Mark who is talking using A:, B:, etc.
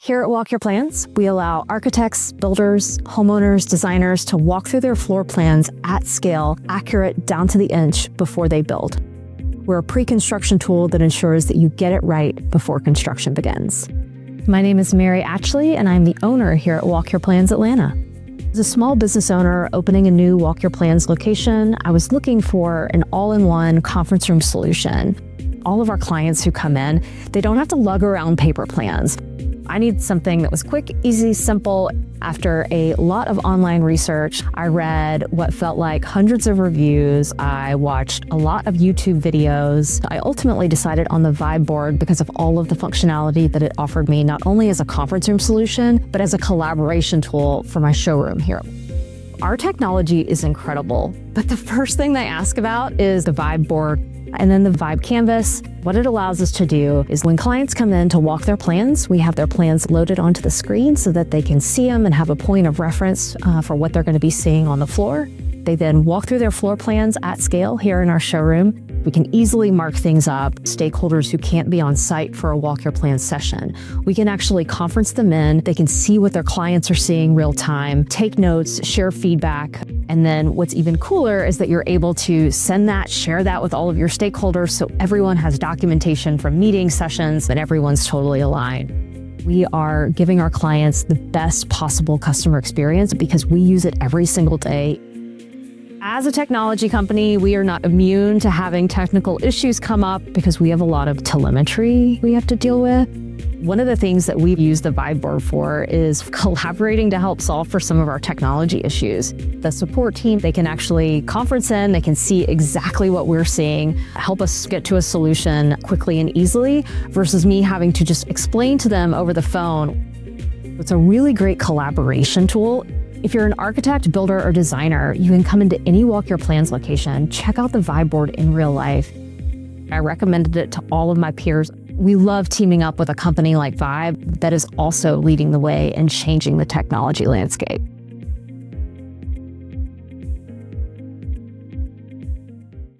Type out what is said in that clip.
A: Here at Walk Your Plans, we allow architects, builders, homeowners, designers to walk through their floor plans at scale, accurate down to the inch before they build. We're a pre-construction tool that ensures that you get it right before construction begins. My name is Mary Atchley, and I'm the owner here at Walk Your Plans Atlanta. As a small business owner opening a new Walk Your Plans location, I was looking for an all-in-one conference room solution. All of our clients who come in, they don't have to lug around paper plans. I need something that was quick, easy, simple. After a lot of online research, I read what felt like hundreds of reviews. I watched a lot of YouTube videos. I ultimately decided on the Vibe board because of all of the functionality that it offered me, not only as a conference room solution, but as a collaboration tool for my showroom here. Our technology is incredible, but the first thing they ask about is the Vibe board and then the Vibe canvas. What it allows us to do is when clients come in to walk their plans, we have their plans loaded onto the screen so that they can see them and have a point of reference for what they're going to be seeing on the floor. They then walk through their floor plans at scale here in our showroom. We can easily mark things up. Stakeholders who can't be on site for a Walk Your Plans session, we can actually conference them in. They can see what their clients are seeing real time, take notes, share feedback. And then what's even cooler is that you're able to send that, share that with all of your stakeholders so everyone has documentation from meeting sessions and everyone's totally aligned. We are giving our clients the best possible customer experience because we use it every single day. As a technology company, we are not immune to having technical issues come up because we have a lot of telemetry we have to deal with. One of the things that we've used the Vibe board for is collaborating to help solve for some of our technology issues. The support team, they can actually conference in, they can see exactly what we're seeing, help us get to a solution quickly and easily versus me having to just explain to them over the phone. It's a really great collaboration tool. If you're an architect, builder, or designer, you can come into any Walk Your Plans location, check out the Vibe board in real life. I recommended it to all of my peers. We love teaming up with a company like Vibe that is also leading the way and changing the technology landscape.